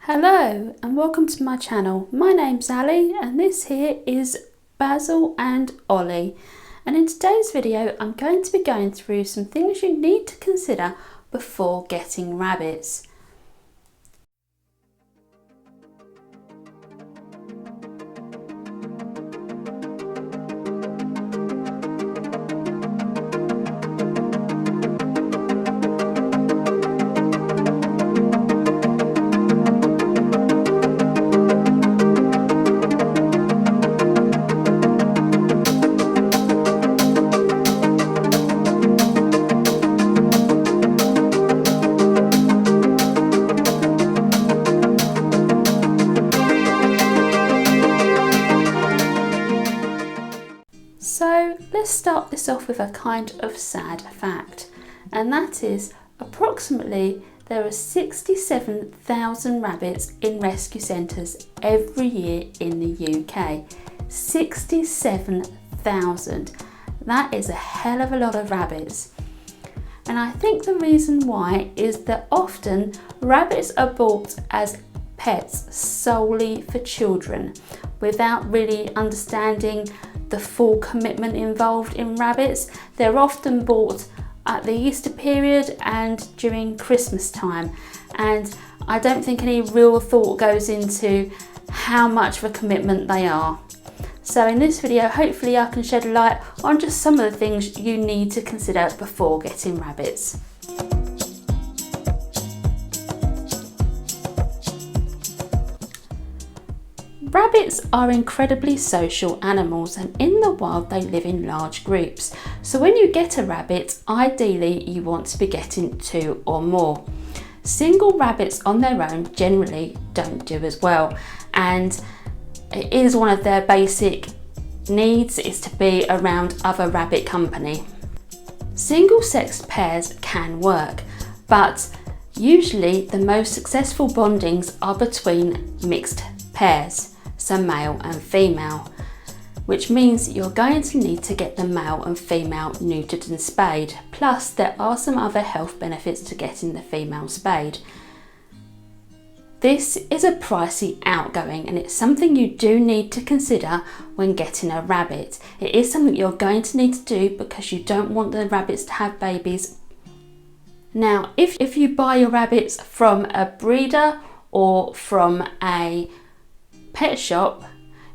Hello and welcome to my channel. My name's Ali and this here is Basil and Ollie, and in today's video I'm going to be going through some things you need to consider before getting rabbits. So let's start this off with a kind of sad fact, and that is approximately there are 67,000 rabbits in rescue centres every year in the UK. 67,000. That is a hell of a lot of rabbits. And I think the reason why is that often rabbits are bought as pets solely for children without really understanding the full commitment involved in rabbits. They're often bought at the Easter period and during Christmas time, and I don't think any real thought goes into how much of a commitment they are. So in this video, hopefully I can shed light on just some of the things you need to consider before getting rabbits. Rabbits are incredibly social animals, and in the wild they live in large groups. So when you get a rabbit, ideally you want to be getting 2 or more. Single rabbits on their own generally don't do as well, and it is one of their basic needs is to be around other rabbit company. Single-sexed pairs can work, but usually the most successful bondings are between mixed pairs. So male and female, which means you're going to need to get the male and female neutered and spayed. Plus there are some other health benefits to getting the female spayed. This is a pricey outgoing, and it's something you do need to consider when getting a rabbit. It is something you're going to need to do because you don't want the rabbits to have babies. Now if you buy your rabbits from a breeder or from a pet shop,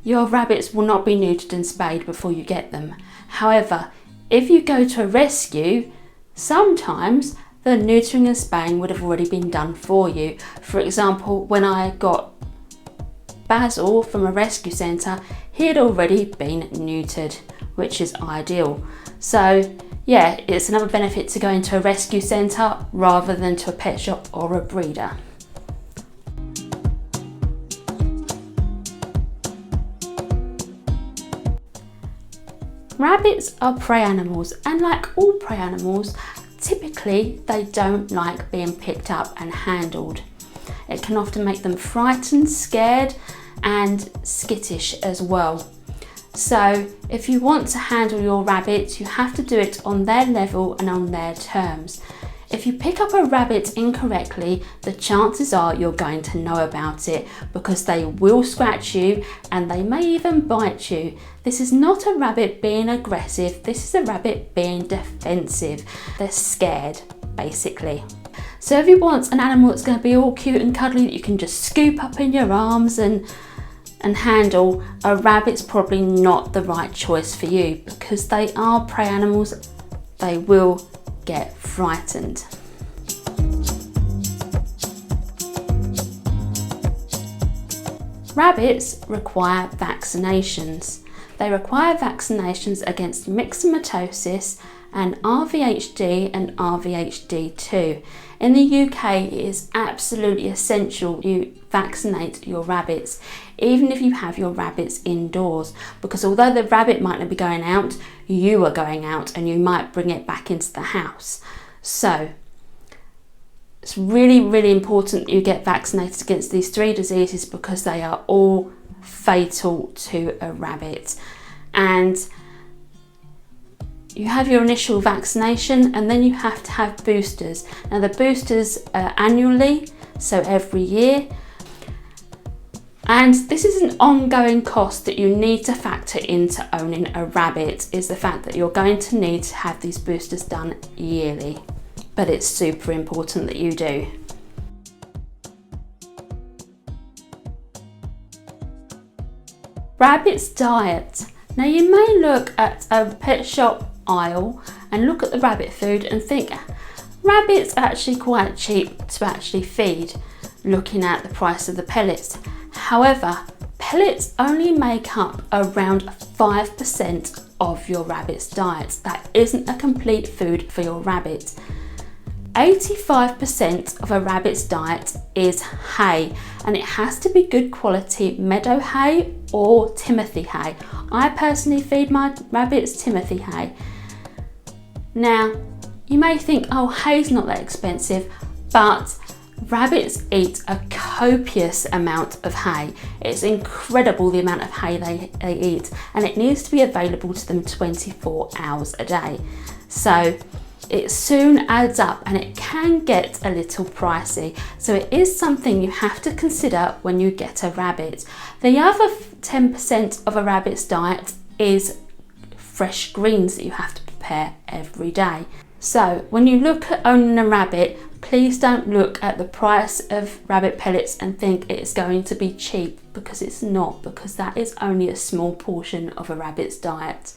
your rabbits will not be neutered and spayed before you get them. However, if you go to a rescue, sometimes the neutering and spaying would have already been done for you. For example, when I got Basil from a rescue centre, he had already been neutered, which is ideal. So yeah, it's another benefit to going to a rescue centre rather than to a pet shop or a breeder. Rabbits are prey animals, and like all prey animals, typically they don't like being picked up and handled. It can often make them frightened, scared and skittish as well. So if you want to handle your rabbits, you have to do it on their level and on their terms. If you pick up a rabbit incorrectly, the chances are you're going to know about it because they will scratch you and they may even bite you. This is not a rabbit being aggressive, this is a rabbit being defensive. They're scared, basically. So if you want an animal that's going to be all cute and cuddly that you can just scoop up in your arms and handle, a rabbit's probably not the right choice for you because they are prey animals. They will get frightened. Rabbits require vaccinations. They require vaccinations against myxomatosis and RVHD and RVHD2. In the UK, it is absolutely essential you vaccinate your rabbits, even if you have your rabbits indoors, because although the rabbit might not be going out, you are going out and you might bring it back into the house. So it's really, really important that you get vaccinated against these 3 diseases because they are all fatal to a rabbit. And you have your initial vaccination and then you have to have boosters. Now the boosters are annually, so every year. And this is an ongoing cost that you need to factor into owning a rabbit, is the fact that you're going to need to have these boosters done yearly. But it's super important that you do. Rabbit's diet. Now you may look at a pet shop aisle and look at the rabbit food and think rabbits are actually quite cheap to actually feed, looking at the price of the pellets. However, pellets only make up around 5% of your rabbit's diet. That isn't a complete food for your rabbit. 85% of a rabbit's diet is hay, and it has to be good quality meadow hay or Timothy hay. I personally feed my rabbits Timothy hay. Now, you may think, oh, hay's not that expensive, but rabbits eat a copious amount of hay. It's incredible the amount of hay they eat, and it needs to be available to them 24 hours a day. So it soon adds up and it can get a little pricey. So it is something you have to consider when you get a rabbit. The other 10% of a rabbit's diet is fresh greens that you have to prepare every day. So when you look at owning a rabbit, please don't look at the price of rabbit pellets and think it's going to be cheap, because it's not, because that is only a small portion of a rabbit's diet.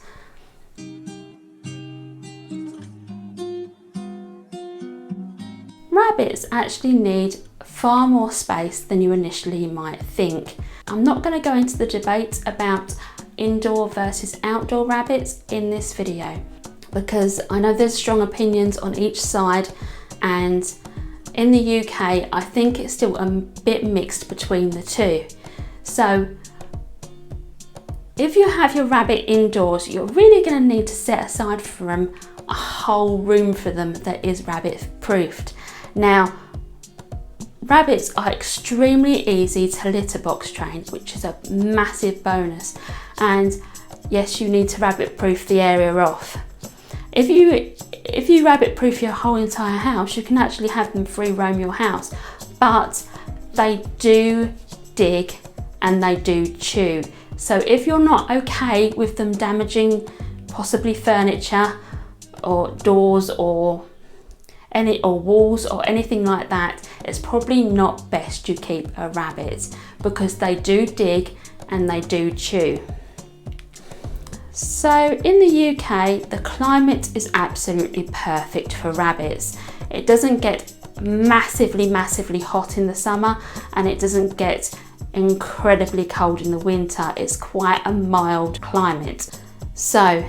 Rabbits actually need far more space than you initially might think. I'm not going to go into the debate about indoor versus outdoor rabbits in this video, because I know there's strong opinions on each side, and in the UK I think it's still a bit mixed between the two. So if you have your rabbit indoors, you're really going to need to set aside for them a whole room for them that is rabbit proofed. Now, rabbits are extremely easy to litter box train, which is a massive bonus, and yes, you need to rabbit proof the area off. If you rabbit proof your whole entire house, you can actually have them free roam your house, but they do dig and they do chew. So if you're not okay with them damaging possibly furniture or doors or walls or anything like that, it's probably not best you keep a rabbit, because they do dig and they do chew. So in the UK, the climate is absolutely perfect for rabbits. It doesn't get massively hot in the summer, and it doesn't get incredibly cold in the winter. It's quite a mild climate. So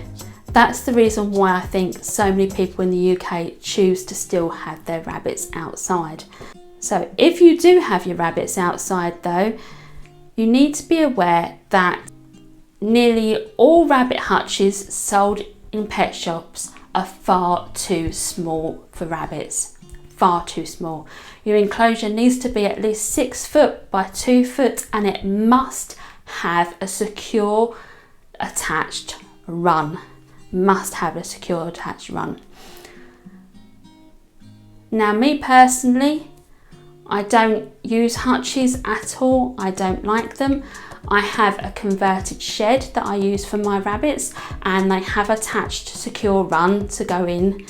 that's the reason why I think so many people in the UK choose to still have their rabbits outside. So if you do have your rabbits outside though, you need to be aware that nearly all rabbit hutches sold in pet shops are far too small for rabbits. Far too small. Your enclosure needs to be at least 6 foot by 2 foot, and it must have a secure attached run. Must have a secure attached run. Now, me personally, I don't use hutches at all. I don't like them. I have a converted shed that I use for my rabbits, and they have attached secure run to go in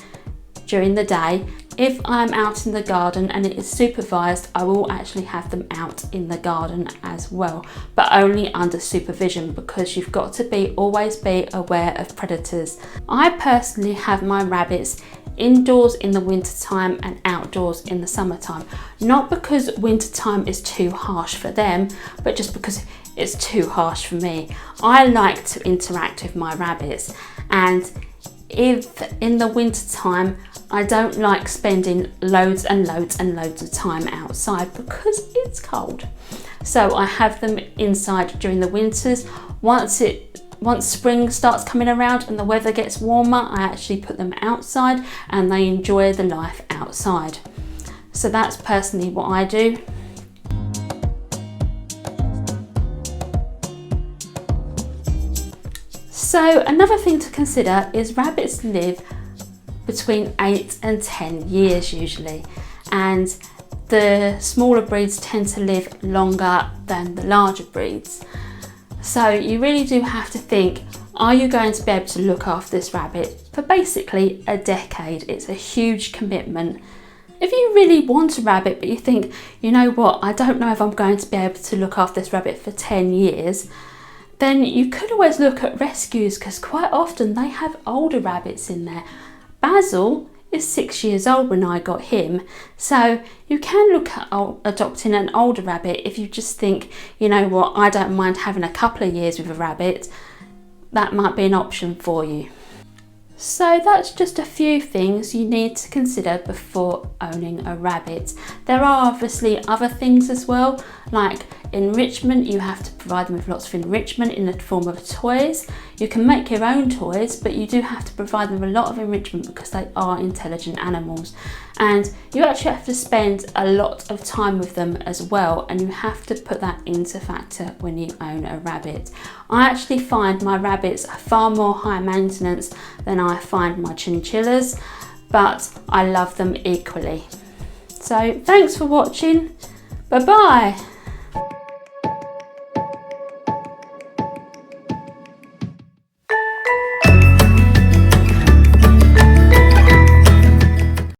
during the day. If I'm out in the garden and it is supervised, I will actually have them out in the garden as well, but only under supervision, because you've got to always be aware of predators. I personally have my rabbits indoors in the winter time and outdoors in the summertime, not because winter time is too harsh for them, but just because it's too harsh for me. I like to interact with my rabbits, and if in the winter time I don't like spending loads and loads of time outside because it's cold. So I have them inside during the winters. Once spring starts coming around and the weather gets warmer, I actually put them outside and they enjoy the life outside. So that's personally what I do. So another thing to consider is rabbits live between 8 and 10 years usually, and the smaller breeds tend to live longer than the larger breeds. So you really do have to think, are you going to be able to look after this rabbit for basically a decade? It's a huge commitment. If you really want a rabbit but you think, you know what, I don't know if I'm going to be able to look after this rabbit for 10 years, then you could always look at rescues, because quite often they have older rabbits in there. Basil is 6 years old when I got him, so you can look at adopting an older rabbit if you just think, you know what, I don't mind having a couple of years with a rabbit. That might be an option for you. So that's just a few things you need to consider before owning a rabbit. There are obviously other things as well, like enrichment. You have to provide them with lots of enrichment in the form of toys. You can make your own toys, but you do have to provide them with a lot of enrichment because they are intelligent animals. And you actually have to spend a lot of time with them as well, and you have to put that into factor when you own a rabbit. I actually find my rabbits are far more high maintenance than I find my chinchillas, but I love them equally. So thanks for watching. Bye bye.